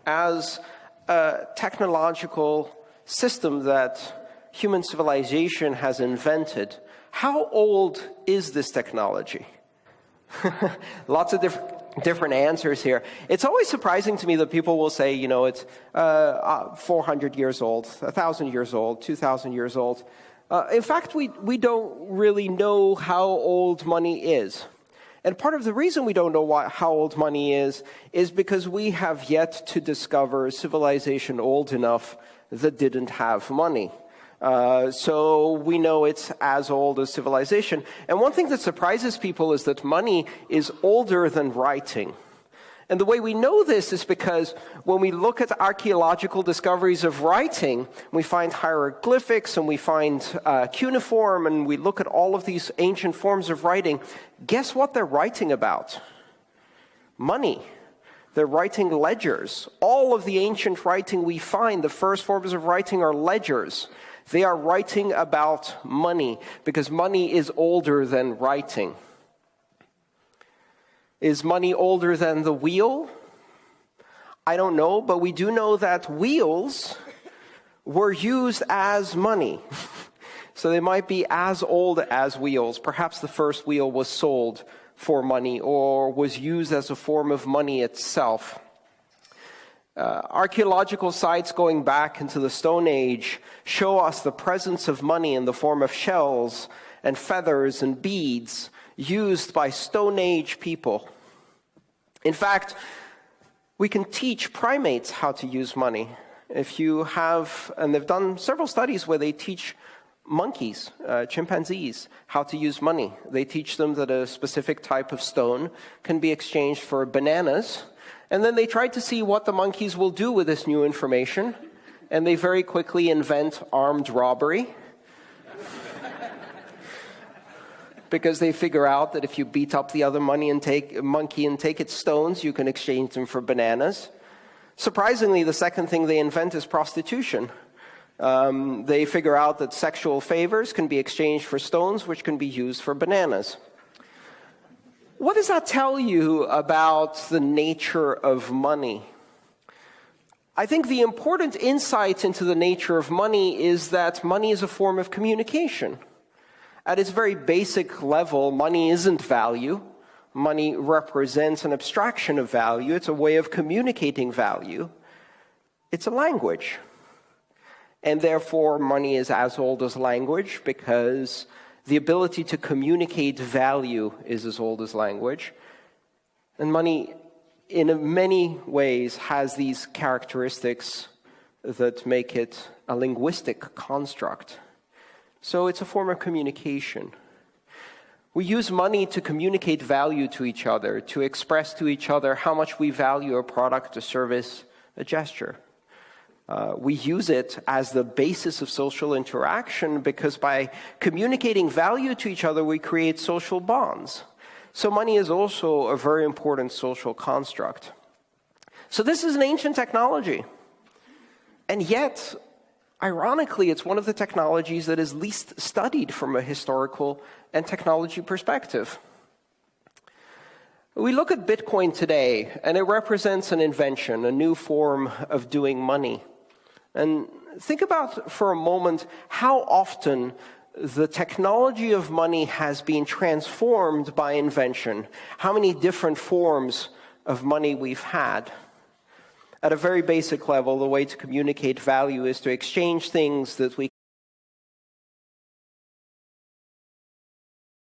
as a technological system that human civilization has invented, how old is this technology? Lots of different answers here. It's always surprising to me that people will say, you know, it's 400 years old, 1,000 years old, 2,000 years old. In fact, we don't really know how old money is. And part of the reason we don't know how old money is because we have yet to discover a civilization old enough that didn't have money. So we know it's as old as civilization. And one thing that surprises people is that money is older than writing. And the way we know this is because when we look at archaeological discoveries of writing, we find hieroglyphics and we find cuneiform, and we look at all of these ancient forms of writing. Guess what they're writing about? Money. They're writing ledgers. All of the ancient writing we find, the first forms of writing are ledgers. They are writing about money because money is older than writing. Is money older than the wheel? I don't know, but we do know that wheels were used as money. So they might be as old as wheels. Perhaps the first wheel was sold for money or was used as a form of money itself. Archaeological sites going back into the Stone Age show us the presence of money in the form of shells and feathers and beads used by Stone Age people. In fact, we can teach primates how to use money. If you have, and they've done several studies where they teach monkeys, chimpanzees, how to use money. They teach them that a specific type of stone can be exchanged for bananas. And then they try to see what the monkeys will do with this new information. And they very quickly invent armed robbery. Because they figure out that if you beat up the other monkey and take its stones, you can exchange them for bananas. Surprisingly, the second thing they invent is prostitution. They figure out that sexual favors can be exchanged for stones, which can be used for bananas. What does that tell you about the nature of money? I think the important insight into the nature of money is that money is a form of communication. At its very basic level, money isn't value. Money represents an abstraction of value. It's a way of communicating value. It's a language. And therefore, money is as old as language because the ability to communicate value is as old as language. And money, in many ways, has these characteristics that make it a linguistic construct. So it's a form of communication. We use money to communicate value to each other, to express to each other how much we value a product, a service, a gesture. We use it as the basis of social interaction because by communicating value to each other, we create social bonds. So money is also a very important social construct. So this is an ancient technology. And yet, ironically, it's one of the technologies that is least studied from a historical and technology perspective. We look at Bitcoin today, and it represents an invention, a new form of doing money. And think about for a moment how often the technology of money has been transformed by invention, how many different forms of money we've had. At a very basic level, the way to communicate value is to exchange things that we